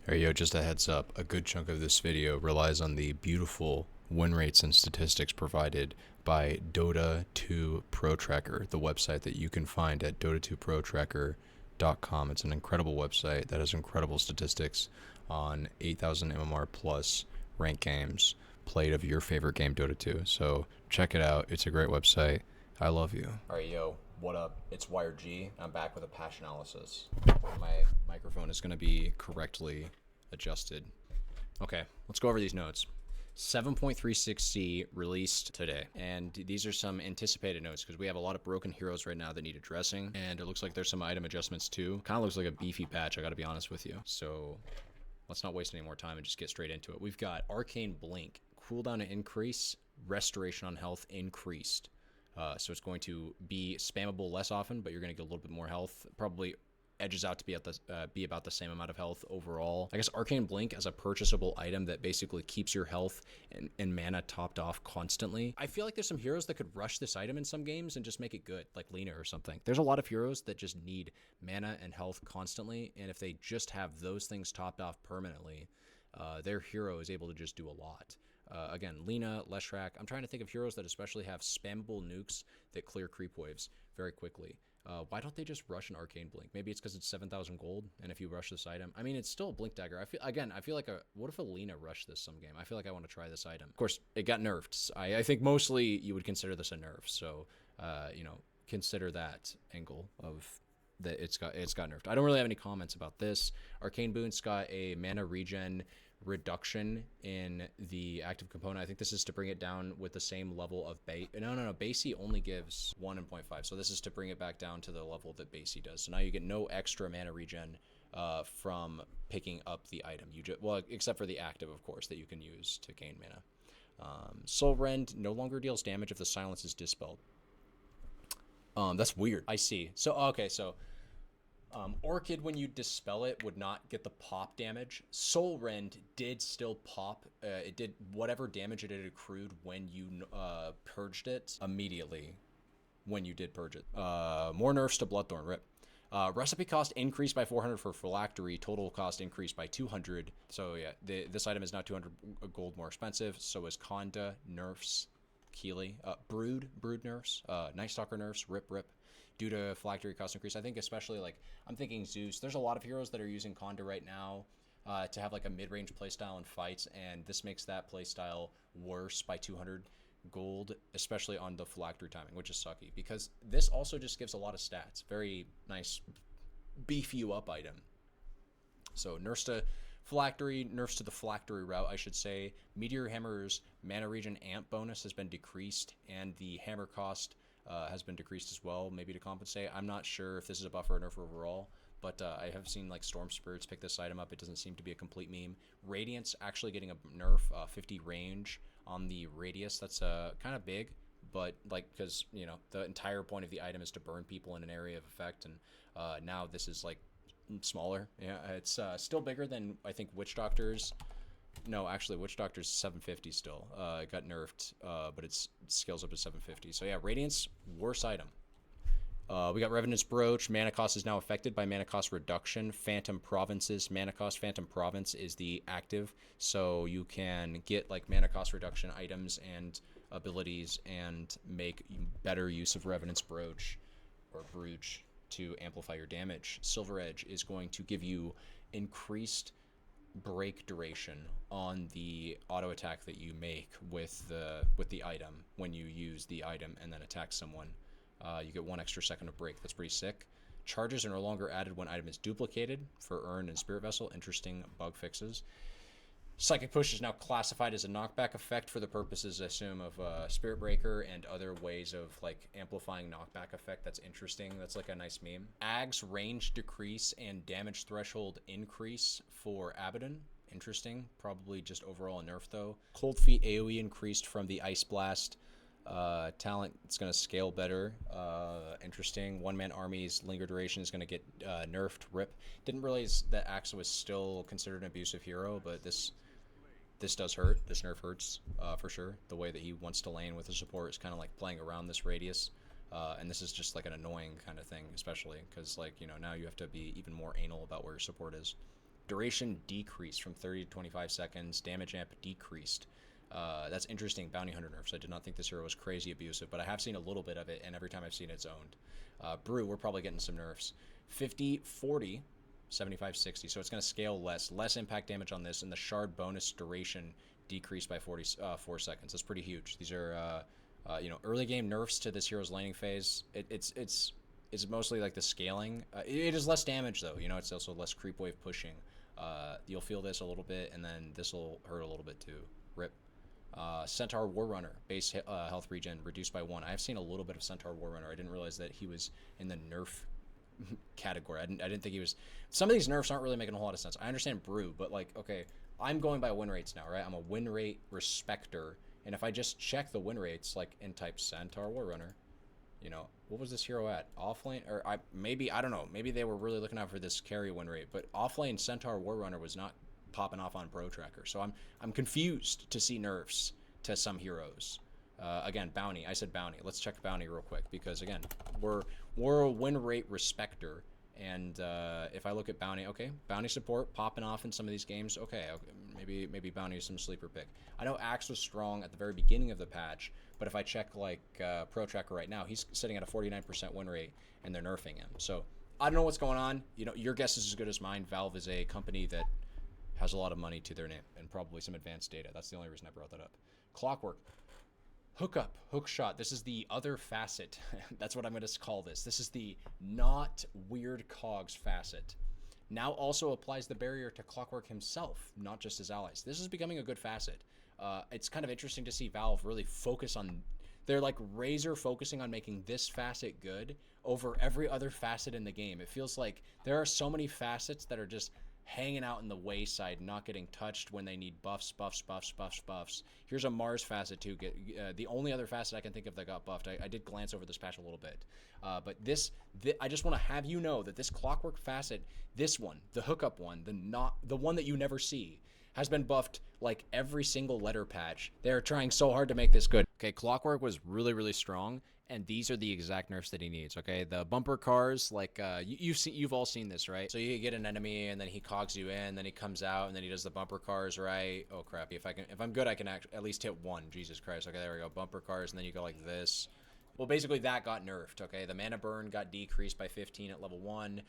Alright, yo, just a heads up, a good chunk of this video relies on the beautiful win rates and statistics provided by Dota 2 Pro Tracker, the website that you can find at dota2protracker.com. It's an incredible website that has incredible statistics on 8,000 MMR plus ranked games played of your favorite game, Dota 2. So check it out. It's a great website. I love you. Alright, yo, what up? It's Wired G. I'm back with a patch analysis. My microphone is going to be correctly adjusted. Okay, let's go over these notes. 7.36C released today, and these are some anticipated notes because we have a lot of broken heroes right now that need addressing, and it looks like there's some item adjustments too. Kind of looks like a beefy patch, I gotta be honest with you. So let's not waste any more time and just get straight into it. We've got Arcane Blink, cooldown increase, restoration on health increased. So it's going to be spammable less often, but you're going to get a little bit more health. Probably edges out to be about the same amount of health overall. I guess Arcane Blink as a purchasable item that basically keeps your health and mana topped off constantly. I feel like there's some heroes that could rush this item in some games and just make it good, like Lina or something. There's a lot of heroes that just need mana and health constantly, and if they just have those things topped off permanently, their hero is able to just do a lot. Again, Lina, Leshrac. I'm trying to think of heroes that especially have spammable nukes that clear creep waves very quickly. Why don't they just rush an Arcane Blink? Maybe it's because it's 7,000 gold, and if you rush this item, I mean, it's still a Blink Dagger. I feel like what if a Lina rushed this some game? I feel like I want to try this item. Of course, it got nerfed. I think mostly you would consider this a nerf, so consider that angle of that it's got nerfed. I don't really have any comments about this. Arcane Boon's got a mana regen reduction in the active component. I think this is to bring it down with the same level of base. No. Basey only gives 1.5. So this is to bring it back down to the level that Basey does. So now you get no extra mana regen from picking up the item. Well, except for the active, of course, that you can use to gain mana. Soul Rend no longer deals damage if the silence is dispelled. That's weird. I see. So okay, so Orchid, when you dispel it, would not get the pop damage. Soul Rend did still pop. It did whatever damage it had accrued when you purged it immediately when you did purge it. More nerfs to Bloodthorn. Rip. Recipe cost increased by 400 for Phylactery. Total cost increased by 200. So yeah, this item is now 200 gold more expensive. So is Conda nerfs. Keeley. Brood nerfs. Night Stalker nerfs. Rip. Due to Phylactery cost increase. I think especially, like, I'm thinking Zeus. There's a lot of heroes that are using Conda right now to have like a mid-range playstyle in fights, and this makes that playstyle worse by 200 gold, especially on the Phylactery timing, which is sucky because this also just gives a lot of stats. Very nice beef you up item. So nerfs to Phylactery, nerfs to the Phylactery route, I should say. Meteor Hammer's mana regen amp bonus has been decreased, and the hammer cost has been decreased as well, maybe to compensate. I'm not sure if this is a buff or a nerf overall, but I have seen like Storm Spirits pick this item up. It doesn't seem to be a complete meme. Radiance actually getting a nerf, 50 range on the radius. That's kind of big, but like because the entire point of the item is to burn people in an area of effect, and now this is like smaller. Yeah, it's still bigger than I think Witch Doctor's. No, actually, Witch Doctor's 750 still. It got nerfed, but it scales up to 750. So yeah, Radiance, worse item. We got Revenant's Brooch. Mana cost is now affected by mana cost reduction. Phantom Province's mana cost. Phantom Province is the active, so you can get like mana cost reduction items and abilities and make better use of Revenant's Brooch or Brooch to amplify your damage. Silver Edge is going to give you increased break duration on the auto attack that you make with the item when you use the item and then attack someone. You get 1 extra second of break. That's pretty sick. Charges are no longer added when item is duplicated for Urn and Spirit Vessel. Interesting bug fixes. Psychic Push is now classified as a knockback effect for the purposes, I assume, of Spirit Breaker and other ways of like amplifying knockback effect. That's interesting. That's like a nice meme. Ag's range decrease and damage threshold increase for Abaddon. Interesting. Probably just overall a nerf though. Cold Feet AoE increased from the Ice Blast talent. It's going to scale better. Interesting. One-man armies linger duration is going to get nerfed. Rip. Didn't realize that Axe was still considered an abusive hero, but this does hurt. This nerf hurts for sure. The way that he wants to lane with his support is kind of like playing around this radius. And this is just like an annoying kind of thing, especially because like, now you have to be even more anal about where your support is. Duration decreased from 30 to 25 seconds. Damage amp decreased. That's interesting. Bounty Hunter nerfs. I did not think this hero was crazy abusive, but I have seen a little bit of it, and every time I've seen it, it's owned. Brew, we're probably getting some nerfs. 50, 40, 75, 60. So it's going to scale less impact damage on this, and the shard bonus duration decreased by 44 seconds. That's pretty huge. These are early game nerfs to this hero's laning phase. It's mostly like the scaling. It is less damage though. It's also less creep wave pushing. You'll feel this a little bit, and then this will hurt a little bit too. Rip. Centaur Warrunner, base health regen reduced by 1. I've seen a little bit of Centaur Warrunner. I didn't realize that he was in the nerf category. I didn't think he was. Some of these nerfs aren't really making a whole lot of sense. I understand Brew, but like, okay, I'm going by win rates now, right? I'm a win rate respecter, and if I just check the win rates, like in type Centaur Warrunner, what was this hero at? Offlane, or I don't know. Maybe they were really looking out for this carry win rate, but offlane Centaur Warrunner was not popping off on Pro Tracker. So I'm confused to see nerfs to some heroes. Again, bounty. I said bounty. Let's check bounty real quick, because again, we're a win rate respecter, and if I look at bounty, okay, bounty support popping off in some of these games. Okay, maybe bounty is some sleeper pick. I know Axe was strong at the very beginning of the patch, but if I check like Pro Tracker right now, he's sitting at a 49% win rate, and they're nerfing him. So I don't know what's going on. Your guess is as good as mine. Valve is a company that has a lot of money to their name and probably some advanced data. That's the only reason I brought that up. Clockwork. Hookup, hook shot. This is the other facet. That's what I'm going to call this. This is the not weird cogs facet. Now also applies the barrier to Clockwork himself, not just his allies. This is becoming a good facet. It's kind of interesting to see Valve really focus on. They're like razor focusing on making this facet good over every other facet in the game. It feels like there are so many facets that are just hanging out in the wayside, not getting touched when they need buffs. Here's a Mars facet too. The only other facet I can think of that got buffed. I did glance over this patch a little bit, but I just want to have you know that this Clockwork facet, this one, the hookup one, the one that you never see, has been buffed like every single letter patch. They're trying so hard to make this good. Okay, Clockwork was really, really strong, and these are the exact nerfs that he needs. Okay, the bumper cars, like you've all seen this, right? So you get an enemy, and then he cogs you in, then he comes out, and then he does the bumper cars, right? Oh crap! If I'm good, I can at least hit one. Jesus Christ! Okay, there we go. Bumper cars, and then you go like this. Well, basically that got nerfed, okay? The mana burn got decreased by 15 at level 1,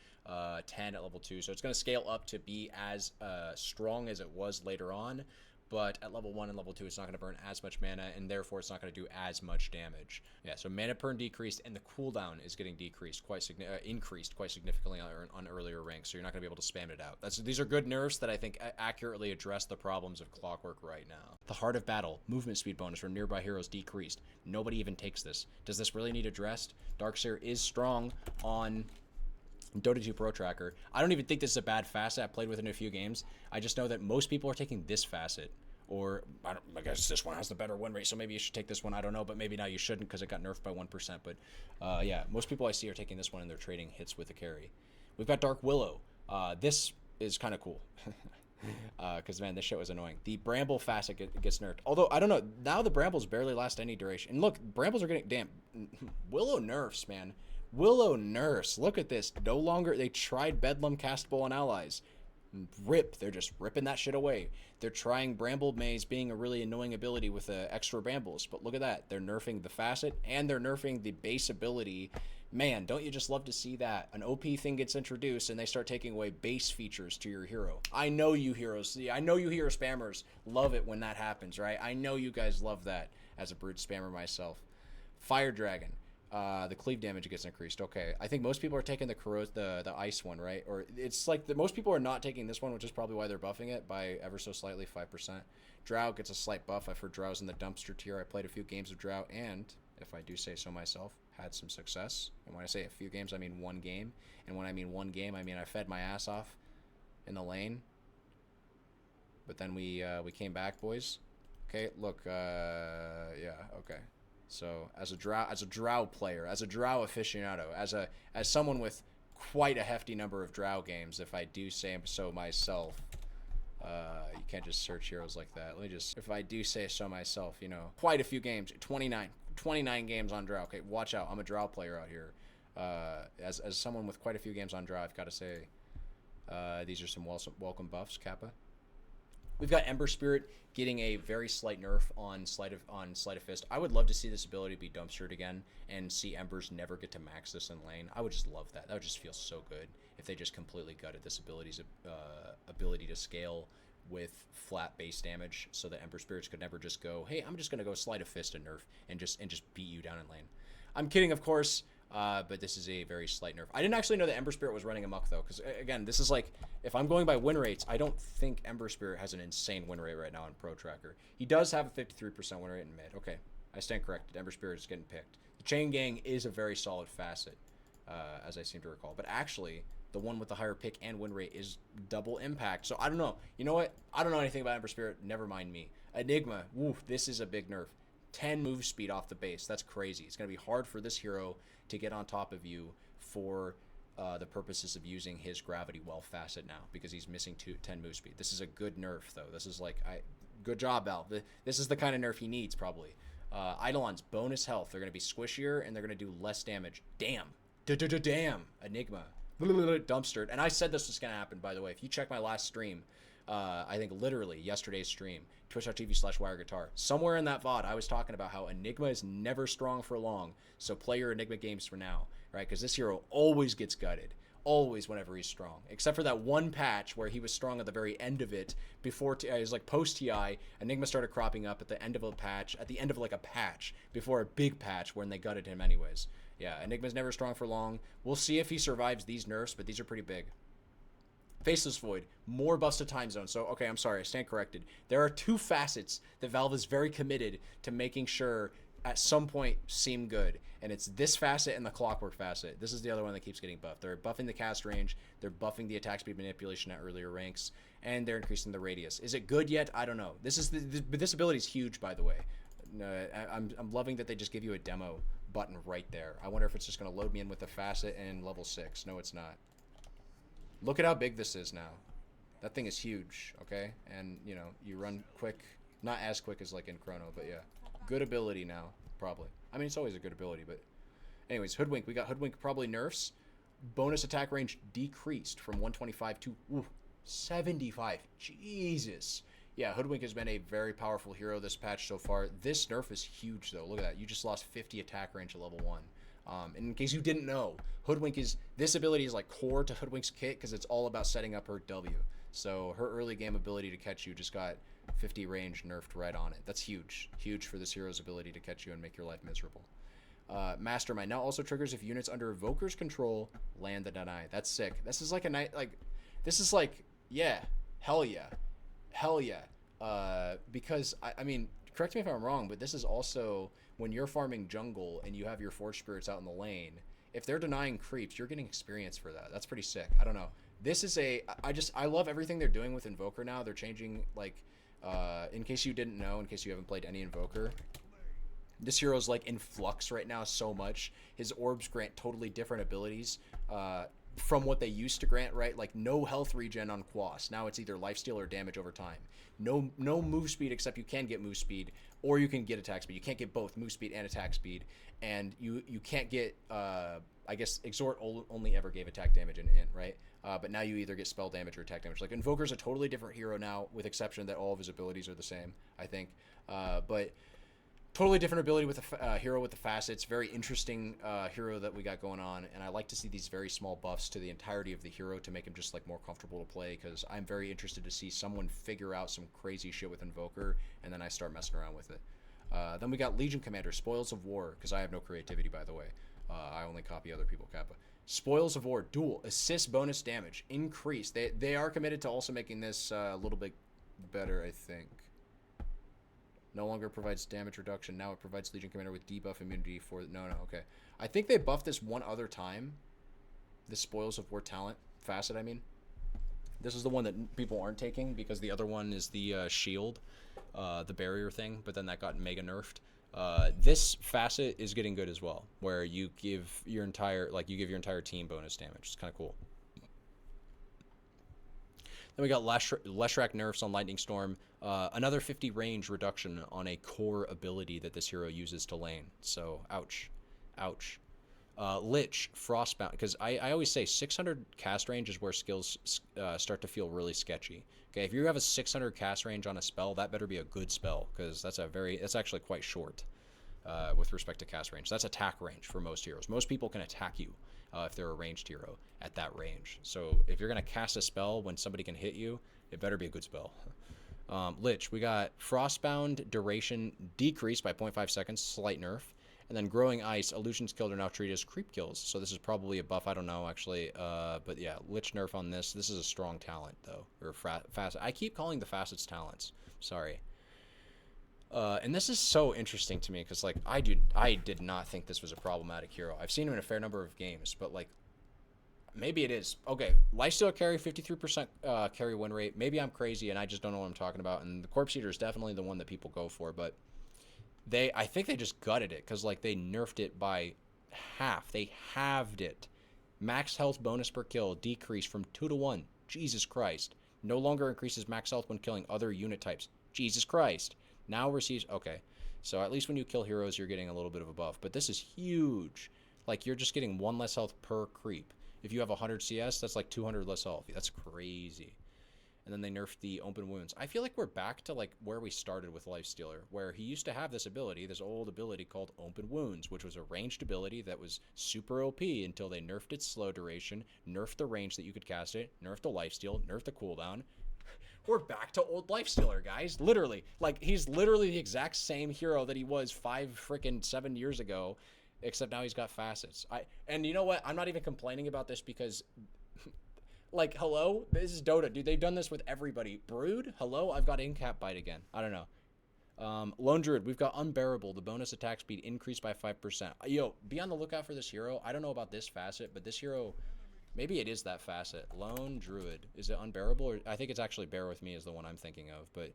10 at level 2. So it's going to scale up to be as strong as it was later on. But at level 1 and level 2, it's not going to burn as much mana, and therefore it's not going to do as much damage. Yeah, so mana burn decreased, and the cooldown is getting increased quite significantly on earlier ranks, so you're not going to be able to spam it out. These are good nerfs that I think accurately address the problems of Clockwork right now. The Heart of Battle, movement speed bonus from nearby heroes decreased. Nobody even takes this. Does this really need addressed? Darkseer is strong on Dota 2 Pro Tracker. I don't even think this is a bad facet. I played with it in a few games. I just know that most people are taking this facet. Or, I guess this one has the better win rate, so maybe you should take this one. I don't know, but maybe now you shouldn't because it got nerfed by 1%. But, yeah, most people I see are taking this one and they're trading hits with a carry. We've got Dark Willow. This is kind of cool. Because, man, this shit was annoying. The Bramble facet gets nerfed. Although, I don't know. Now the Brambles barely last any duration. And look, Brambles are getting... Damn. Willow nerfs, man. Willow nerfs. Look at this. No longer... They tried Bedlam, Castable, and Allies. Rip. They're just ripping that shit away. They're trying Bramble Maze being a really annoying ability with extra Brambles. But look at that. They're nerfing the facet, and they're nerfing the base ability. Man, don't you just love to see that? An OP thing gets introduced, and they start taking away base features to your hero. I know you heroes. I know you hero spammers love it when that happens, right? I know you guys love that as a brute spammer myself. Fire Dragon. The cleave damage gets increased. Okay, I think most people are taking the ice one, right? Or it's like most people are not taking this one, which is probably why they're buffing it by ever so slightly, 5%. Drow gets a slight buff. I've heard Drow's in the dumpster tier. I played a few games of Drow, and if I do say so myself, had some success. And when I say a few games, I mean one game. And when I mean one game, I mean I fed my ass off in the lane. But then we came back, boys. Okay, look, yeah, okay. So as a drow player, as a drow aficionado, as someone with quite a hefty number of drow games, if I do say so myself, you can't just search heroes like that. Let me just, if I do say so myself, quite a few games, 29 games on drow. Okay, watch out, I'm a drow player out here. As someone with quite a few games on drow, I've got to say, These are some welcome buffs, Kappa. We've got Ember Spirit getting a very slight nerf on Sleight of Fist. I would love to see this ability be dumpstered again and see Embers never get to max this in lane. I would just love that. That would just feel so good if they just completely gutted this ability's ability to scale with flat base damage, so that Ember Spirits could never just go, hey, I'm just gonna go Sleight of Fist and nerf and just beat you down in lane. I'm kidding, of course. But this is a very slight nerf. I didn't actually know that Ember Spirit was running amok, though, because, again, this is like, if I'm going by win rates, I don't think Ember Spirit has an insane win rate right now on Pro Tracker. He does have a 53% win rate in mid. Okay, I stand corrected. Ember Spirit is getting picked. The Chain Gang is a very solid facet, as I seem to recall. But actually, the one with the higher pick and win rate is double impact. So I don't know. You know what? I don't know anything about Ember Spirit. Never mind me. Enigma. Woo, this is a big nerf. 10 move speed off the base. That's crazy. It's going to be hard for this hero to get on top of you for the purposes of using his Gravity Well facet now, because he's missing 10 move speed. This is a good nerf, though. This is like, good job, Val. This is the kind of nerf he needs, probably. Eidolon's bonus health. They're going to be squishier, and they're going to do less damage. Damn. Damn. Enigma. Dumpstered. And I said this was going to happen, by the way. If you check my last stream, I think literally yesterday's stream, twitch.tv/wireguitar. Somewhere in that VOD, I was talking about how Enigma is never strong for long, so play your Enigma games for now, right? Because this hero always gets gutted, always whenever he's strong, except for that one patch where he was strong at the very end of it. Before it was like post TI, Enigma started cropping up at the end of a patch, at the end of like a patch before a big patch when they gutted him anyways. Yeah, Enigma's never strong for long. We'll see if he survives these nerfs, but these are pretty big. Faceless Void, more buffs to time zone. So, okay, I'm sorry, I stand corrected. There are two facets that Valve is very committed to making sure at some point seem good. And it's this facet and the Clockwork facet. This is the other one that keeps getting buffed. They're buffing the cast range, they're buffing the attack speed manipulation at earlier ranks, and they're increasing the radius. Is it good yet? I don't know. This ability is huge, by the way. I'm loving that they just give you a demo button right there. I wonder if it's just going to load me in with the facet and level 6. No, it's not. Look at how big this is now. That thing is huge, okay? And, you know, you run quick. Not as quick as, like, in Chrono, but yeah. Good ability now, probably. I mean, it's always a good ability, but... Anyways, Hoodwink. We got Hoodwink probably nerfs. Bonus attack range decreased from 125 to 75. Jesus. Yeah, Hoodwink has been a very powerful hero this patch so far. This nerf is huge, though. Look at that. You just lost 50 attack range at level 1. And in case you didn't know, this ability is like core to Hoodwink's kit because it's all about setting up her W. So her early game ability to catch you just got 50 range nerfed right on it. That's huge. Huge for this hero's ability to catch you and make your life miserable. Mastermind now also triggers if units under Evoker's control land the deny. That's sick. This is like a night, like, this is like, yeah, hell yeah. Hell yeah. Because, I mean, correct me if I'm wrong, but this is also... when you're farming jungle and you have your Forge Spirits out in the lane, if they're denying creeps, you're getting experience for that. That's pretty sick. I don't know. This is I love everything they're doing with Invoker now. They're changing, like, in case you didn't know, in case you haven't played any Invoker, this hero's, like, in flux right now so much. His orbs grant totally different abilities from what they used to grant, right? Like, no health regen on Quas. Now it's either lifesteal or damage over time. No move speed, except you can get move speed, or you can get attack speed. You can't get both move speed and attack speed, and you can't get, I guess, Exhort only ever gave attack damage in Int, right? But now you either get spell damage or attack damage. Like, Invoker's a totally different hero now, with exception that all of his abilities are the same, I think. But totally different ability with a hero with the facets. Very interesting hero that we got going on, and I like to see these very small buffs to the entirety of the hero to make him just, like, more comfortable to play, because I'm very interested to see someone figure out some crazy shit with Invoker, and then I start messing around with it. Then we got Legion Commander, Spoils of War, because I have no creativity, by the way. I only copy other people, Kappa. Spoils of War, dual, assist bonus damage, increase. They are committed to also making this a little bit better, I think. No longer provides damage reduction. Now it provides Legion Commander with debuff immunity for... No, okay. I think they buffed this one other time. The Spoils of War talent facet, I mean. This is the one that people aren't taking because the other one is the shield, the barrier thing, but then that got mega nerfed. This facet is getting good as well, where you give your entire team bonus damage. It's kind of cool. Then we got Leshrac nerfs on Lightning Storm. Another 50 range reduction on a core ability that this hero uses to lane. So, ouch. Ouch. Lich, Frostbound, because I always say 600 cast range is where skills start to feel really sketchy. Okay, if you have a 600 cast range on a spell, that better be a good spell, because that's actually quite short with respect to cast range. That's attack range for most heroes. Most people can attack you if they're a ranged hero at that range. So if you're going to cast a spell when somebody can hit you, it better be a good spell. Lich, we got Frostbound duration decreased by 0.5 seconds, slight nerf. And then Growing Ice, illusions killed are now treated as creep kills. So this is probably a buff. I don't know, actually. But yeah, Lich nerf on this. This is a strong talent, though. Or facet. I keep calling the facets talents. Sorry. And this is so interesting to me because, like, I did not think this was a problematic hero. I've seen him in a fair number of games, but, like, maybe it is. Okay, Lifesteal carry, 53% carry win rate. Maybe I'm crazy and I just don't know what I'm talking about. And the Corpse Eater is definitely the one that people go for, but I think they just gutted it because, like, they nerfed it by half. They halved it. Max health bonus per kill decreased from 2 to 1. Jesus Christ. No longer increases max health when killing other unit types. Jesus Christ. Now receives... Okay. So at least when you kill heroes, you're getting a little bit of a buff. But this is huge. Like, you're just getting 1 less health per creep. If you have 100 CS, that's like 200 less health. That's crazy. And then they nerfed the open wounds. I feel like we're back to, like, where we started with Lifestealer, where he used to have this ability, this old ability called open wounds, which was a ranged ability that was super OP until they nerfed its slow duration, nerfed the range that you could cast it, nerfed the lifesteal, nerfed the cooldown. We're back to old Lifestealer, guys. Literally. Like, he's literally the exact same hero that he was 7 years ago, except now he's got facets. And you know what? I'm not even complaining about this because... Like, hello? This is Dota, dude. They've done this with everybody. Brood? Hello? I've got Incap Bite again. I don't know. Lone Druid, we've got Unbearable. The bonus attack speed increased by 5%. Yo, be on the lookout for this hero. I don't know about this facet, but this hero, maybe it is that facet. Lone Druid. Is it Unbearable? Or I think it's actually Bear With Me is the one I'm thinking of, but...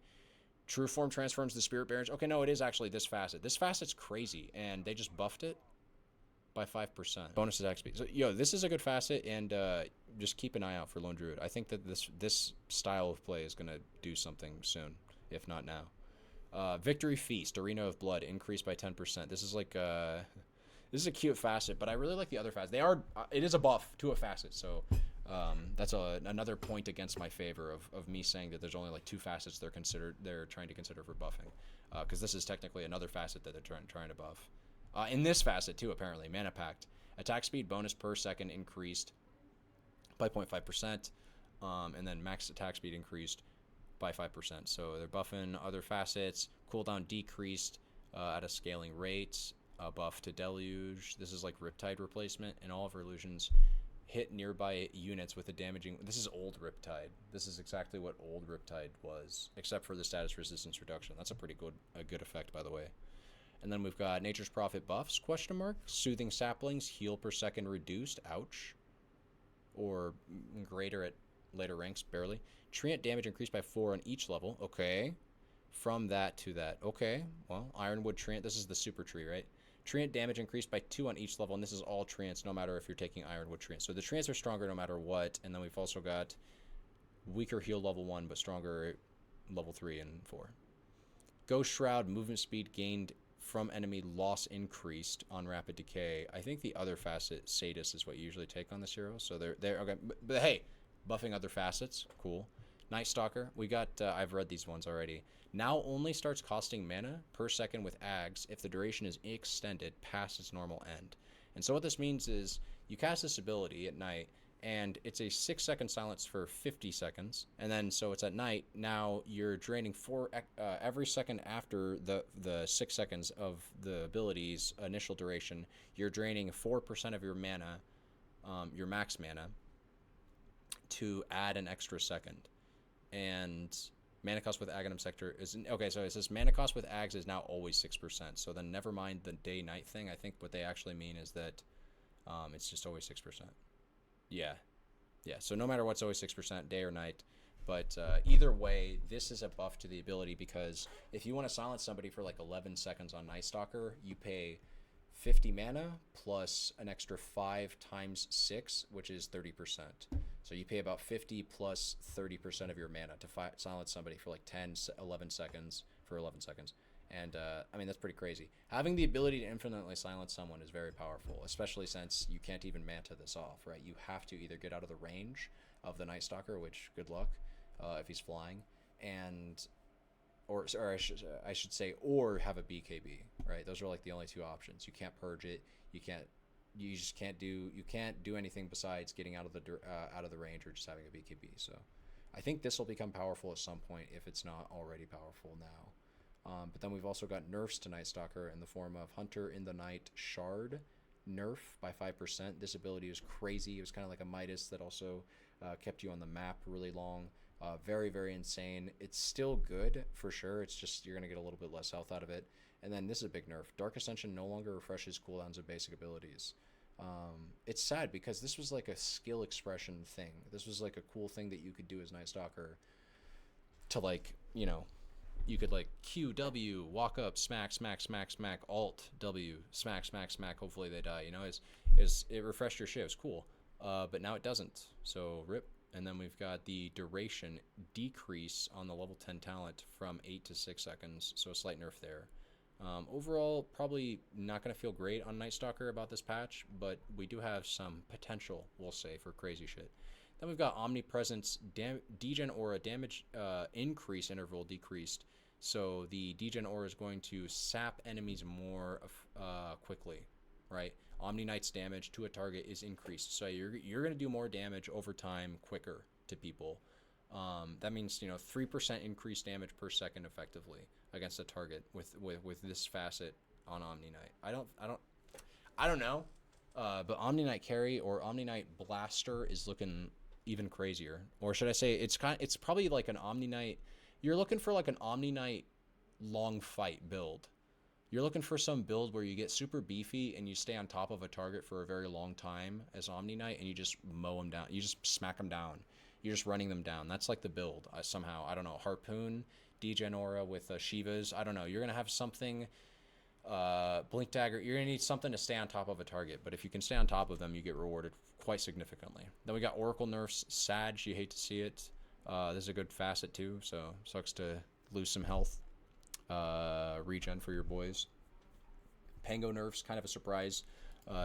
True Form transforms the Spirit Barons. Okay, no, it is actually this facet. This facet's crazy, and they just buffed it by 5%. Bonus attack speed. So, yo, this is a good facet, and just keep an eye out for Lone Druid. I think that this style of play is going to do something soon, if not now. Victory Feast, Arena of Blood, increased by 10%. This is like, this is a cute facet, but I really like the other facets. It is a buff to a facet, so that's another point against my favor of me saying that there's only like 2 facets they're trying to consider for buffing. Because this is technically another facet that they're trying to buff. In this facet, too, apparently. Mana Pact. Attack speed bonus per second increased by 0.5%. And then max attack speed increased by 5%. So they're buffing other facets. Cooldown decreased at a scaling rate. Buff to Deluge. This is like Riptide replacement. And all of her illusions hit nearby units with a damaging... This is old Riptide. This is exactly what old Riptide was. Except for the status resistance reduction. That's a good effect, by the way. And then we've got Nature's Prophet buffs, ? Soothing Saplings, heal per second reduced, ouch. Or greater at later ranks, barely. Treant damage increased by 4 on each level, okay. From that to that, okay. Well, Ironwood Treant, this is the super tree, right? Treant damage increased by 2 on each level, and this is all Treants, no matter if you're taking Ironwood Treant. So the Treants are stronger no matter what, and then we've also got weaker heal level 1, but stronger level 3 and 4. Ghost Shroud, movement speed gained from enemy loss increased on rapid decay. I think the other facet, Sadist, is what you usually take on this hero. So they're okay. But hey, buffing other facets, cool. Night Stalker, we got, I've read these ones already. Now only starts costing mana per second with Ags if the duration is extended past its normal end. And so what this means is you cast this ability at night, and it's a 6-second silence for 50 seconds. And then, so it's at night. Now you're draining every second after the 6 seconds of the ability's initial duration. You're draining 4% of your mana, your max mana, to add an extra second. And mana cost with Aghanim Sector is... Okay, so it says mana cost with Ags is now always 6%. So then never mind the day-night thing. I think what they actually mean is that it's just always 6%. Yeah. So no matter what's always 6%, day or night. But either way, this is a buff to the ability because if you want to silence somebody for like 11 seconds on Night Stalker, you pay 50 mana plus an extra 5 times 6, which is 30%. So you pay about 50 plus 30% of your mana to silence somebody for like 11 seconds, And I mean, that's pretty crazy. Having the ability to infinitely silence someone is very powerful, especially since you can't even manta this off, right? You have to either get out of the range of the Night Stalker, which good luck if he's flying, and or I should say, or have a BKB, right? Those are like the only two options. You can't purge it. You just can't do anything besides getting out of the range or just having a BKB. So, I think this will become powerful at some point if it's not already powerful now. But then we've also got nerfs to Night Stalker in the form of Hunter in the Night Shard nerf by 5%. This ability is crazy. It was kind of like a Midas that also kept you on the map really long. Very, very insane. It's still good for sure. It's just you're going to get a little bit less health out of it. And then this is a big nerf. Dark Ascension no longer refreshes cooldowns of basic abilities. It's sad because this was like a skill expression thing. This was like a cool thing that you could do as Night Stalker to like, you could like Q, W, walk up, smack, smack, smack, smack, Alt, W, smack, smack, smack, hopefully they die. It refreshed your shit. It was cool. But now it doesn't. So rip. And then we've got the duration decrease on the level 10 talent from 8 to 6 seconds. So a slight nerf there. Overall, probably not going to feel great on Night Stalker about this patch, but we do have some potential, we'll say, for crazy shit. Then we've got Omnipresence, Degen Aura damage increase interval decreased. So the Degen Aura is going to sap enemies more quickly, right? Omni Knight's damage to a target is increased. So you're going to do more damage over time quicker to people. That means 3% increased damage per second effectively against a target with this facet on Omni Knight. I don't know, but Omni Knight carry or Omni Knight Blaster is looking even crazier. Or should I say it's probably like an Omni Knight. You're looking for like an Omni Knight long fight build. You're looking for some build where you get super beefy and you stay on top of a target for a very long time as Omni Knight and you just mow them down. You just smack them down. You're just running them down. That's like the build somehow. I don't know. Harpoon, Degen Aura with Shivas. I don't know. You're going to have something, Blink Dagger. You're going to need something to stay on top of a target. But if you can stay on top of them, you get rewarded quite significantly. Then we got Oracle nerfs. Sag, you hate to see it. This is a good facet too. So sucks to lose some health. Regen for your boys. Pango nerfs, kind of a surprise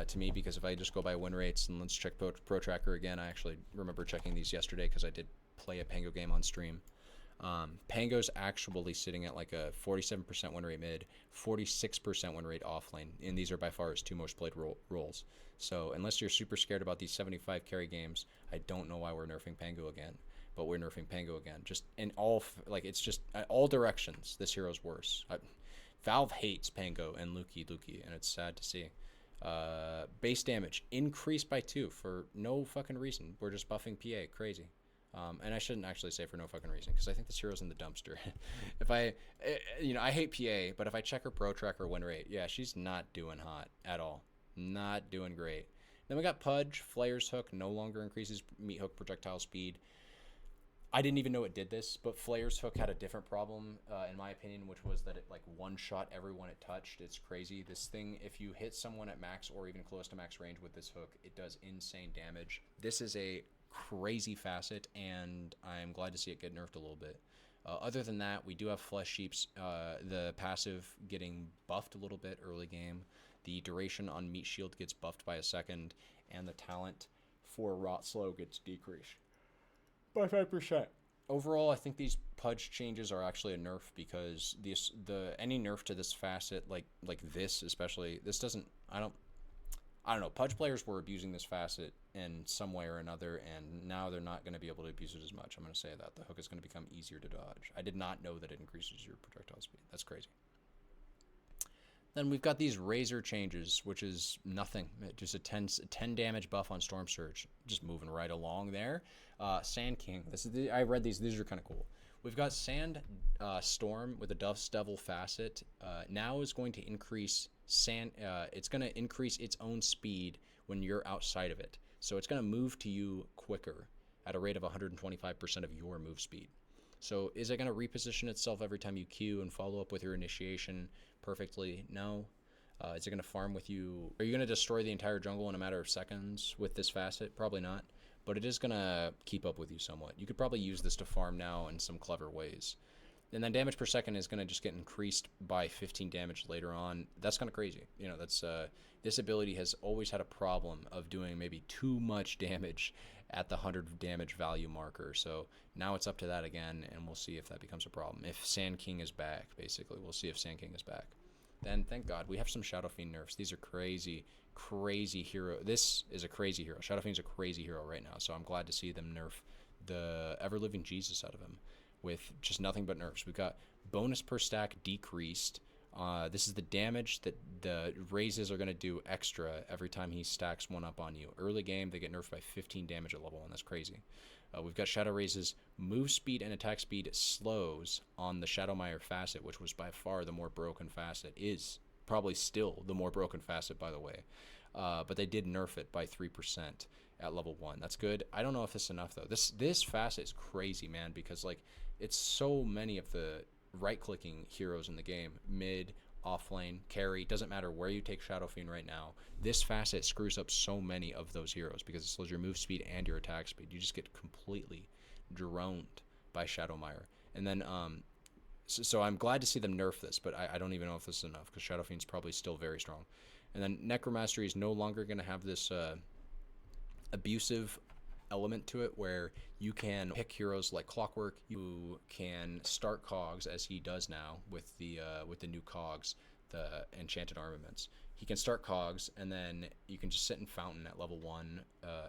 to me because if I just go by win rates and let's check Pro Tracker again, I actually remember checking these yesterday because I did play a Pango game on stream. Pango's actually sitting at like a 47% win rate mid, 46% win rate off lane, and these are by far his two most played roles. So unless you're super scared about these 75 carry games, I don't know why we're nerfing Pango again. But we're nerfing Pango again. Just in all, it's just all directions. This hero's worse. Valve hates Pango and Luki, and it's sad to see. Base damage increased by 2 for no fucking reason. We're just buffing PA, crazy. And I shouldn't actually say for no fucking reason because I think this hero's in the dumpster. I hate PA, but if I check her Pro Tracker win rate, yeah, she's not doing hot at all. Not doing great. Then we got Pudge. Flayer's Hook no longer increases meat hook projectile speed. I didn't even know it did this, but Flayer's Hook had a different problem, in my opinion, which was that it like one-shot everyone it touched. It's crazy. This thing, if you hit someone at max or even close to max range with this hook, it does insane damage. This is a crazy facet, and I'm glad to see it get nerfed a little bit. Other than that, we do have Flesh Sheep's, the passive getting buffed a little bit early game. The duration on Meat Shield gets buffed by a second, and the talent for Rot Slow gets decreased by 5%. Overall, I think these Pudge changes are actually a nerf because any nerf to this facet, like this especially, this doesn't. I don't know. Pudge players were abusing this facet in some way or another, and now they're not going to be able to abuse it as much. I'm going to say that the hook is going to become easier to dodge. I did not know that it increases your projectile speed. That's crazy. Then we've got these Razor changes, which is nothing. Just a 10 damage buff on Storm Surge. Just moving right along there. Sand King. I read these. These are kind of cool. We've got Sand Storm with a Dust Devil facet. Now is going to increase sand. It's going to increase its own speed when you're outside of it. So it's going to move to you quicker at a rate of 125% of your move speed. So is it going to reposition itself every time you Q and follow up with your initiation perfectly? No. Is it going to farm with you? Are you going to destroy the entire jungle in a matter of seconds with this facet? Probably not. But it is going to keep up with you somewhat. You could probably use this to farm now in some clever ways. And then damage per second is going to just get increased by 15 damage later on. That's kind of crazy. You know, that's this ability has always had a problem of doing maybe too much damage at the 100 damage value marker. So now it's up to that again, and we'll see if that becomes a problem. If Sand King is back, basically, we'll see if Sand King is back. Then thank God we have some Shadow Fiend nerfs. These are crazy, crazy hero. This is a crazy hero. Shadow Fiend's a crazy hero right now, so I'm glad to see them nerf the ever-living Jesus out of him with just nothing but nerfs. We've got bonus per stack decreased. This is the damage that the raises are going to do extra every time he stacks one up on you. Early game, they get nerfed by 15 damage at level 1. That's crazy. We've got Shadow Raises, move speed and attack speed slows on the Shadowmire facet, which was by far the more broken facet. Is probably still the more broken facet, by the way. But they did nerf it by 3% at level 1. That's good. I don't know if this is enough, though. This facet is crazy, man, because, like, it's so many of the right-clicking heroes in the game. Mid, offlane, carry, doesn't matter where you take Shadow Fiend right now. This facet screws up so many of those heroes because it slows your move speed and your attack speed. You just get completely droned by Shadowmire. And then, so I'm glad to see them nerf this, but I don't even know if this is enough because Shadow Fiend's probably still very strong. And then Necromastery is no longer going to have this abusive element to it where you can pick heroes like Clockwork. You can start cogs as he does now with the new cogs, the enchanted armaments. He can start cogs, and then you can just sit in Fountain at level 1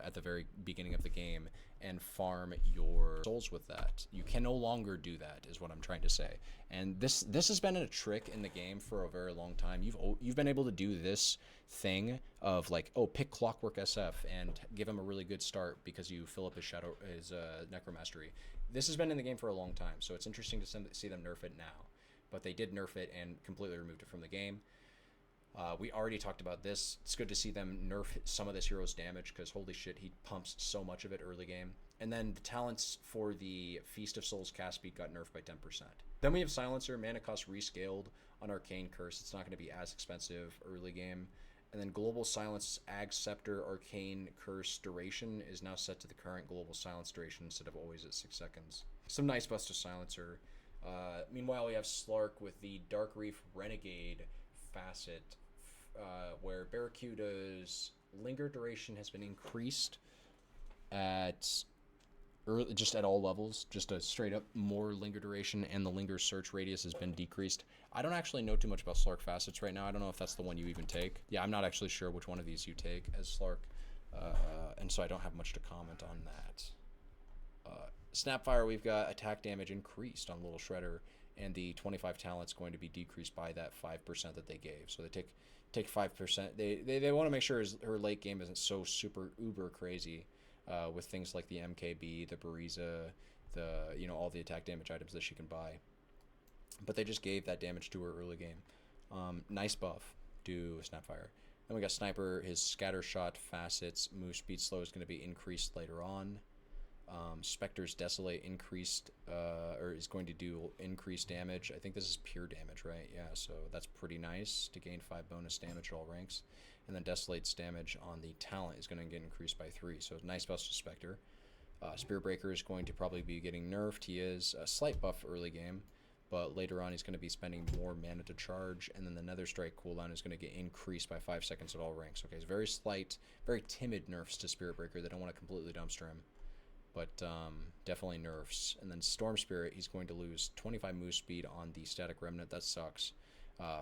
at the very beginning of the game and farm your souls with that. You can no longer do that, is what I'm trying to say. And this has been a trick in the game for a very long time. You've been able to do this thing of like, oh, pick Clockwork SF and give him a really good start because you fill up his Necromastery. This has been in the game for a long time, so it's interesting to see them nerf it now. But they did nerf it and completely removed it from the game. We already talked about this. It's good to see them nerf some of this hero's damage because holy shit, he pumps so much of it early game. And then the talents for the Feast of Souls cast speed got nerfed by 10%. Then we have Silencer, mana cost rescaled on Arcane Curse. It's not going to be as expensive early game. And then Global Silence Ag Scepter Arcane Curse duration is now set to the current Global Silence duration instead of always at 6 seconds. Some nice buffs to Silencer. Meanwhile, we have Slark with the Dark Reef Renegade facet, where Barracuda's linger duration has been increased just at all levels, just a straight up more linger duration, and the linger search radius has been decreased. I don't actually know too much about Slark facets right now. I don't know if that's the one you even take. Yeah, I'm not actually sure which one of these you take as Slark, and so I don't have much to comment on that. Snapfire, we've got attack damage increased on Little Shredder, and the 25 talent's going to be decreased by that 5% that they gave. So they take 5%. They want to make sure her late game isn't so super uber crazy with things like the MKB, the Bariza, all the attack damage items that she can buy. But they just gave that damage to her early game. Nice buff to Snapfire. Then we got Sniper. His scatter shot facets move speed slow is going to be increased later on. Spectre's Desolate increased, or is going to do increased damage. I think this is pure damage, right? Yeah, so that's pretty nice to gain 5 bonus damage at all ranks. And then Desolate's damage on the talent is going to get increased by 3, so nice buff to Spectre. Spear Breaker is going to probably be getting nerfed. He is a slight buff early game, but later on he's going to be spending more mana to charge, and then the Nether Strike cooldown is going to get increased by 5 seconds at all ranks. Okay, it's very slight, very timid nerfs to Spirit Breaker. They don't want to completely dumpster him, but definitely nerfs. And then Storm Spirit, he's going to lose 25 move speed on the Static Remnant. That sucks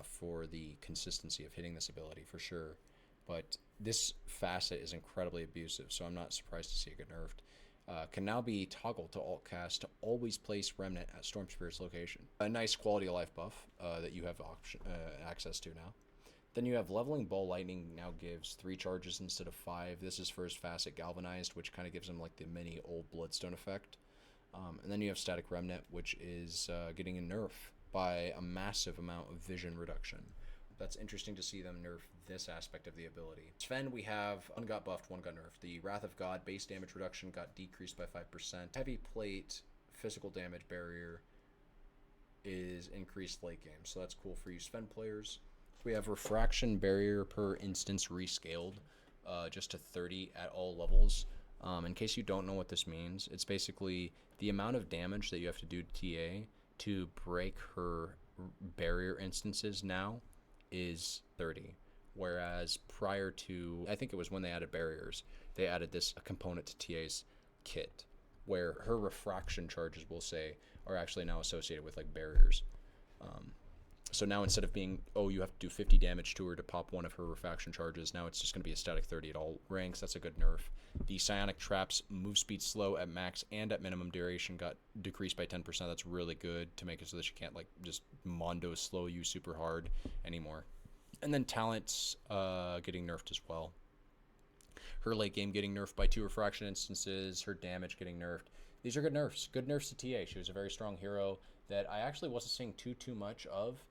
for the consistency of hitting this ability, for sure. But this facet is incredibly abusive, so I'm not surprised to see it get nerfed. Can now be toggled to alt cast to always place Remnant at Storm Spirit's location. A nice quality of life buff that you have access to now. Then you have Leveling Ball Lightning now gives 3 charges instead of 5. This is for his facet Galvanized, which kind of gives him like the mini old Bloodstone effect. And then you have Static Remnant, which is getting a nerf by a massive amount of vision reduction. That's interesting to see them nerf this aspect of the ability. Sven, we have one got buffed, one got nerfed. The Wrath of God base damage reduction got decreased by 5%. Heavy Plate physical damage barrier is increased late game, so that's cool for you Sven players. We have Refraction barrier per instance rescaled just to 30 at all levels. In case you don't know what this means, it's basically the amount of damage that you have to do to TA to break her barrier instances now is 30. Whereas prior to, I think it was when they added barriers, they added this component to TA's kit where her refraction charges, we'll say, are actually now associated with like barriers. So now instead of being, oh, you have to do 50 damage to her to pop one of her refraction charges, now it's just going to be a static 30 at all ranks. That's a good nerf. The psionic traps move speed slow at max and at minimum duration got decreased by 10%. That's really good to make it so that she can't like just mondo slow you super hard anymore. And then talents getting nerfed as well. Her late game getting nerfed by 2 refraction instances, her damage getting nerfed. These are good nerfs. Good nerfs to TA. She was a very strong hero that I actually wasn't seeing too much of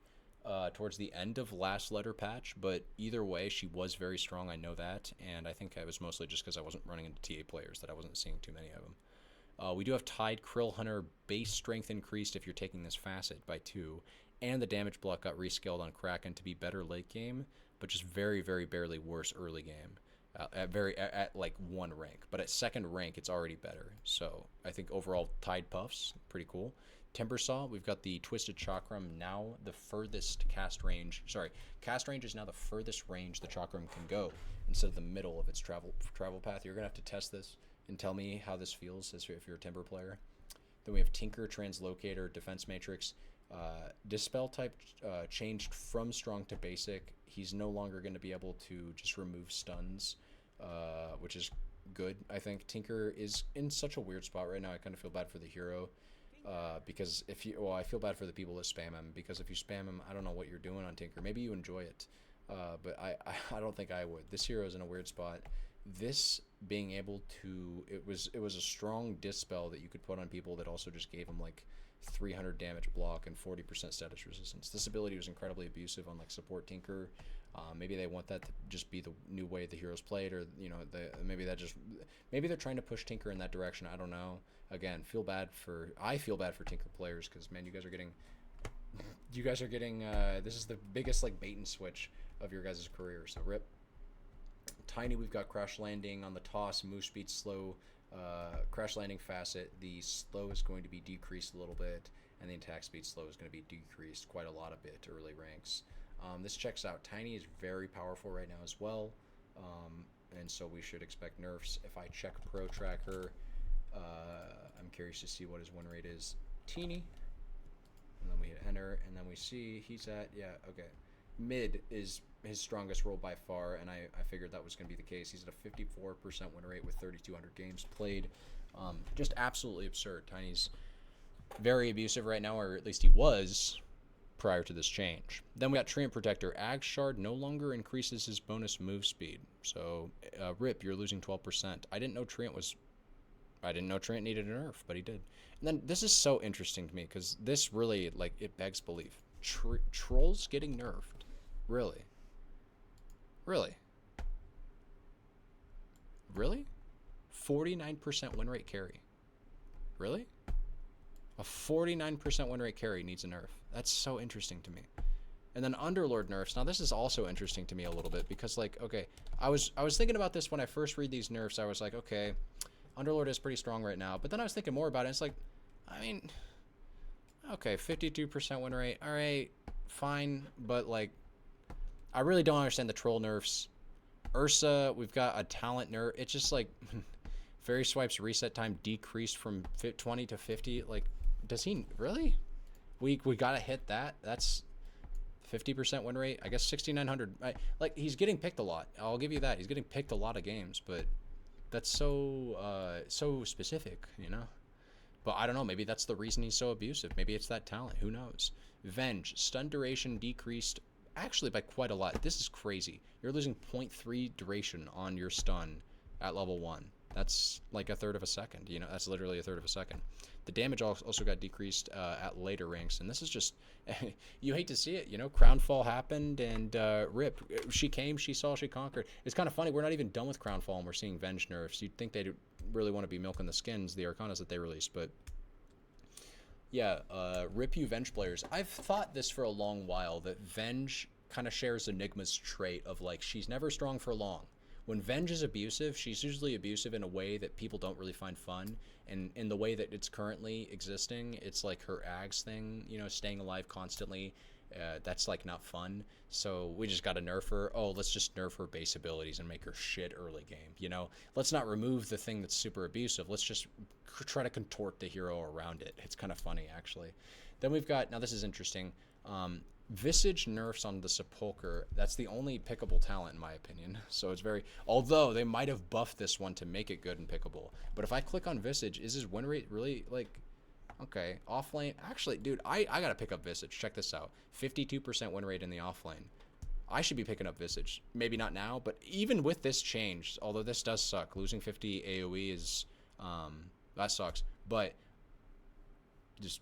towards the end of last letter patch, but either way, she was very strong. I know that, and I think it was mostly just because I wasn't running into TA players that I wasn't seeing too many of them. We do have Tide Krill Hunter base strength increased if you're taking this facet by 2, and the damage block got rescaled on Kraken to be better late game, but just very, very barely worse early game. At like 1 rank, but at 2nd rank it's already better. So I think overall Tide Puffs pretty cool. Timber Saw, we've got the Twisted Chakram, now the furthest cast range. Sorry, cast range is now the furthest range the Chakram can go instead of the middle of its travel path. You're gonna have to test this and tell me how this feels if you're a Timber player. Then we have Tinker, Translocator, Defense Matrix. Dispel type changed from strong to basic. He's no longer going to be able to just remove stuns, which is good. I think Tinker is in such a weird spot right now. I kind of feel bad for the hero because I feel bad for the people that spam him, because if you spam him, I don't know what you're doing on Tinker. Maybe you enjoy it, but I don't think I would. This hero is in a weird spot. This being able to, it was a strong dispel that you could put on people that also just gave him like 300 damage block and 40% status resistance. This ability was incredibly abusive on like support Tinker. Maybe they want that to just be the new way the heroes played, or maybe they're trying to push Tinker in that direction. I don't know. Again, I feel bad for Tinker players because man, you guys are getting this is the biggest like bait and switch of your guys' career. So rip. Tiny, we've got crash landing on the toss, move speed slow. Crash landing facet, the slow is going to be decreased a little bit, and the attack speed slow is going to be decreased quite a lot of bit early ranks. This checks out. Tiny is very powerful right now as well, and so we should expect nerfs. If I check Pro Tracker, I'm curious to see what his win rate is. Teeny, and then we hit enter, and then we see he's at, okay. Mid is his strongest role by far, and I figured that was going to be the case. He's at a 54% win rate with 3,200 games played. Just absolutely absurd. Tiny's very abusive right now, or at least he was prior to this change. Then we got Treant Protector. Ag Shard no longer increases his bonus move speed. So, rip, you're losing 12%. I didn't know Treant needed a nerf, but he did. And then this is so interesting to me, because this really, like, it begs belief. Trolls getting nerfed. Really? 49% win rate carry. Really? A 49% win rate carry needs a nerf. That's so interesting to me. And then Underlord nerfs. Now this is also interesting to me a little bit, because like, okay, I was thinking about this when I first read these nerfs. I was like, okay, Underlord is pretty strong right now. But then I was thinking more about it. It's like, I mean, okay, 52% win rate. All right, fine, but like, I really don't understand the troll nerfs. Ursa, we've got a talent nerf. It's just like Fairy Swipe's reset time decreased from 20 to 50. Like, does he really? We gotta hit that. That's 50% win rate. I guess 6,900. Like, he's getting picked a lot. I'll give you that. He's getting picked a lot of games, but that's so specific, you know. But I don't know. Maybe that's the reason he's so abusive. Maybe it's that talent. Who knows? Venge, stun duration decreased actually by quite a lot. This is crazy. You're losing 0.3 duration on your stun at level 1. That's like a third of a second. You know, that's literally a third of a second. The damage also got decreased at later ranks, and this is just, you hate to see it, you know. Crownfall happened, and rip. She came, she saw, she conquered. It's kind of funny. We're not even done with Crownfall, and we're seeing Venge nerfs. You'd think they'd really want to be milking the skins, the Arcanas that they released, but yeah, rip you Venge players. I've thought this for a long while, that Venge kind of shares Enigma's trait of like, she's never strong for long. When Venge is abusive, she's usually abusive in a way that people don't really find fun. And in the way that it's currently existing, it's like her Ags thing, staying alive constantly. That's like not fun. So we just got to nerf her. Oh, let's just nerf her base abilities and make her shit early game. Let's not remove the thing that's super abusive. Let's just try to contort the hero around it. It's kind of funny, actually. Then we've got, now this is interesting, Visage nerfs on the Sepulcher. That's the only pickable talent in my opinion. So it's very, although they might have buffed this one to make it good and pickable. But if I click on Visage, is his win rate really like, okay, off lane? Actually, dude, I gotta pick up Visage. Check this out. 52% win rate in the off lane. I should be picking up Visage. Maybe not now, but even with this change, although this does suck, losing 50 AoE is, that sucks. But just,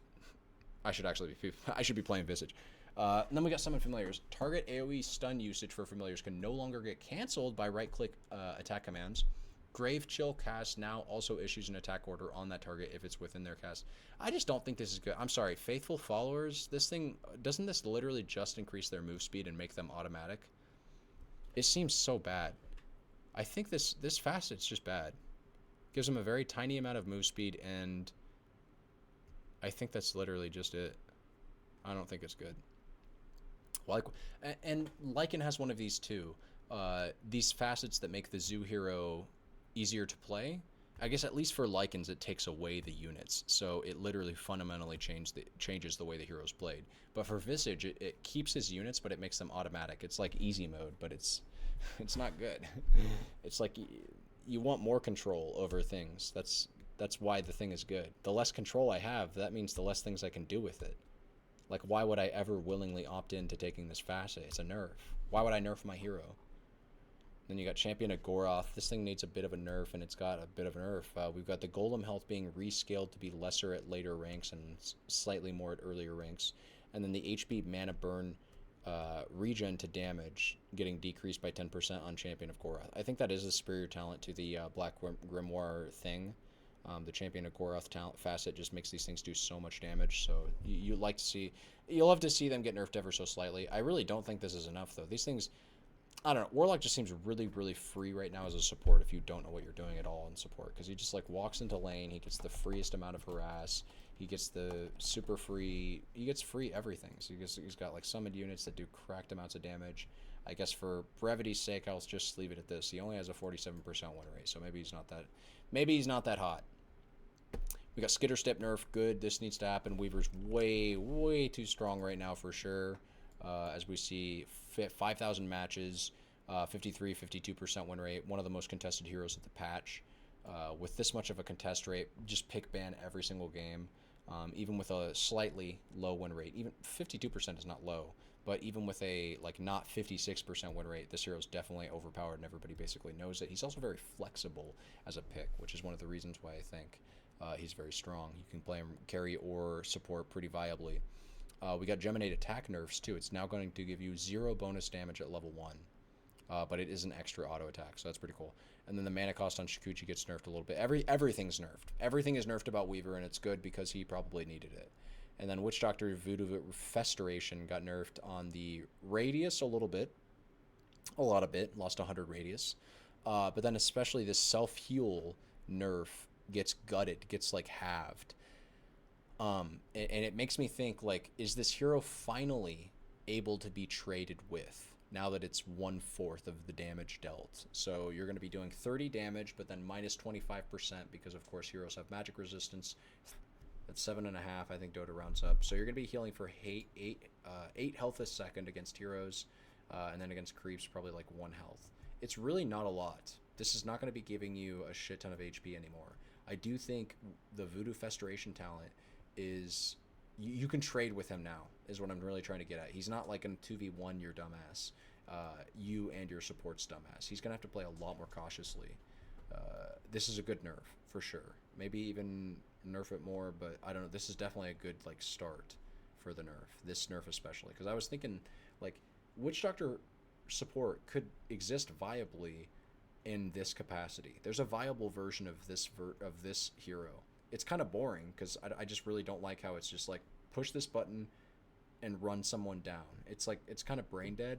I should be playing Visage. And then we got Summon Familiars. Target AoE stun usage for Familiars can no longer get canceled by right-click attack commands. Grave Chill cast now also issues an attack order on that target if it's within their cast. I just don't think this is good. I'm sorry, Faithful Followers, this thing, doesn't this literally just increase their move speed and make them automatic? It seems so bad. I think this facet's just bad. Gives them a very tiny amount of move speed, and I think that's literally just it. I don't think it's good. And Lycan has one of these too. These facets that make the Zoo hero easier to play. I guess at least for Lycans, it takes away the units, so it literally fundamentally changes the way the hero's played. But for Visage, it keeps his units, but it makes them automatic. It's like easy mode, but it's not good. It's like you want more control over things. That's why the thing is good. The less control I have, that means the less things I can do with it. Like, why would I ever willingly opt into taking this facet? It's a nerf. Why would I nerf my hero? Then you got Champion of Goroth. This thing needs a bit of a nerf, and it's got a bit of a nerf. We've got the Golem health being rescaled to be lesser at later ranks and slightly more at earlier ranks. And then the HP mana burn regen to damage getting decreased by 10% on Champion of Goroth. I think that is a superior talent to the Black Grimoire thing. The Champion of Goroth talent facet just makes these things do so much damage. So you'll love to see them get nerfed ever so slightly. I really don't think this is enough, though. These things, I don't know. Warlock just seems really, really free right now as a support if you don't know what you're doing at all in support. Because he just like walks into lane. He gets the freest amount of harass. He gets the super free. He gets free everything. So he's got like summoned units that do cracked amounts of damage. I guess for brevity's sake, I'll just leave it at this. He only has a 47% win rate, so maybe he's not that hot. We got Skitter Step nerf, good. This needs to happen. Weaver's way, way too strong right now for sure. As we see 5,000 matches, 52% win rate, one of the most contested heroes of the patch. With this much of a contest rate, just pick ban every single game. Even with a slightly low win rate, even 52% is not low, but even with a like not 56% win rate, this hero is definitely overpowered and everybody basically knows it. He's also very flexible as a pick, which is one of the reasons why I think he's very strong. You can play him carry or support pretty viably. We got Geminate attack nerfs too. It's now going to give you 0 bonus damage at level 1. But it is an extra auto attack, so that's pretty cool. And then the mana cost on Shikuchi gets nerfed a little bit. Everything's nerfed. Everything is nerfed about Weaver, and it's good because he probably needed it. And then Witch Doctor Voodoo Festeration got nerfed on the radius a little bit. A lot of bit. Lost 100 radius. But then especially this self-heal nerf gets gutted, gets like halved. And it makes me think, like, is this hero finally able to be traded with now that it's 1/4 of the damage dealt? So you're going to be doing 30 damage, but then minus 25% because, of course, heroes have magic resistance. That's 7.5, I think Dota rounds up. So you're going to be healing for 8 health a second against heroes, and then against creeps, probably like 1 health. It's really not a lot. This is not going to be giving you a shit ton of HP anymore. I do think the Voodoo Festeration talent is... You can trade with him now, is what I'm really trying to get at. He's not like a 2v1 your dumbass. You and your support's dumbass. He's going to have to play a lot more cautiously. This is a good nerf, for sure. Maybe even nerf it more, but I don't know. This is definitely a good like start for the nerf. This nerf especially. Because I was thinking, like, Witch Doctor support could exist viably in this capacity. There's a viable version of this hero. It's kind of boring because I just really don't like how it's just like push this button and run someone down. It's like it's kind of brain dead,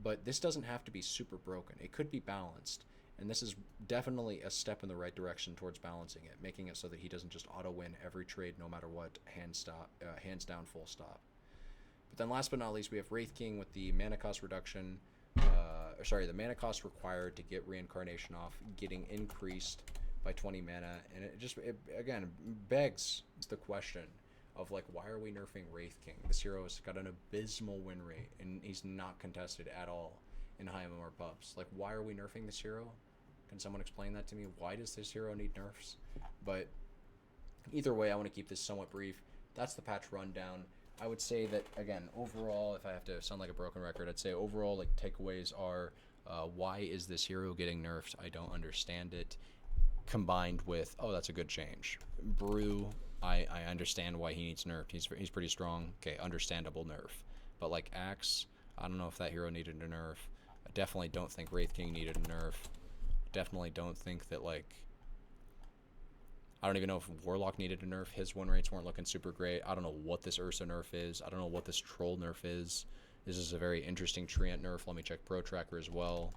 but this doesn't have to be super broken. It could be balanced, And this is definitely a step in the right direction towards balancing it, making it so that he doesn't just auto win every trade no matter what, hands down, full stop. But then last but not least, we have Wraith King with the mana cost reduction. The mana cost required to get Reincarnation off getting increased by 20 mana, and it again begs the question of like, why are we nerfing Wraith King? This hero has got an abysmal win rate, and he's not contested at all in high MMR pubs. Like, why are we nerfing this hero? Can someone explain that to me? Why does this hero need nerfs? But either way, I want to keep this somewhat brief. That's the patch rundown. I would say that, again, overall, if I have to sound like a broken record, I'd say overall, like, takeaways are, why is this hero getting nerfed? I don't understand it. Combined with, oh, that's a good change. Brew, I understand why he needs nerfed. He's pretty strong. Okay, understandable nerf. But, like, Axe, I don't know if that hero needed a nerf. I definitely don't think Wraith King needed a nerf. Definitely don't think that, like, I don't even know if Warlock needed a nerf. His win rates weren't looking super great. I don't know what this Ursa nerf is. I don't know what this Troll nerf is. This is a very interesting Treant nerf. Let me check Pro Tracker as well.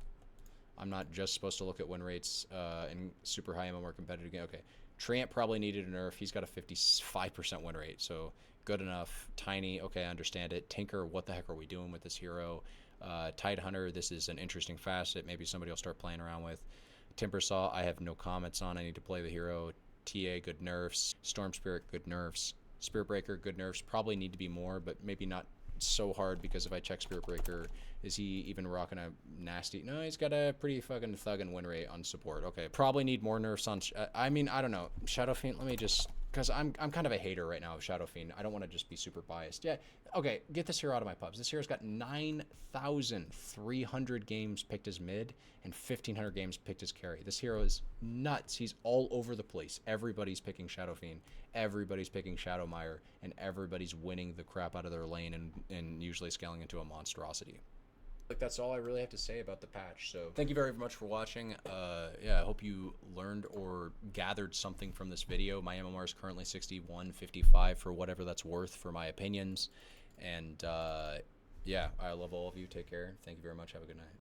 I'm not just supposed to look at win rates in super high MMR competitive game. Okay, Treant probably needed a nerf. He's got a 55% win rate, so good enough. Tiny, okay, I understand it. Tinker, what the heck are we doing with this hero? Tidehunter, this is an interesting facet. Maybe somebody will start playing around with. Timbersaw, I have no comments on. I need to play the hero. TA, good nerfs. Storm Spirit, good nerfs. Spirit Breaker, good nerfs. Probably need to be more, but maybe not so hard, because if I check Spirit Breaker, is he even rocking a nasty? No, he's got a pretty fucking thuggin' win rate on support. Okay, probably need more nerfs on. I mean, I don't know. Shadow Fiend. Let me just, because I'm kind of a hater right now of Shadow Fiend. I don't want to just be super biased. Yeah. Okay, get this hero out of my pubs. This hero's got 9,300 games picked as mid and 1,500 games picked as carry. This hero is nuts. He's all over the place. Everybody's picking Shadow Fiend. Everybody's picking Shadow Mire, and everybody's winning the crap out of their lane and usually scaling into a monstrosity. Like, that's all I really have to say about the patch. So thank you very much for watching. Yeah, I hope you learned or gathered something from this video. My MMR is currently 61.55 for whatever that's worth for my opinions. And yeah, I love all of you. Take care. Thank you very much. Have a good night.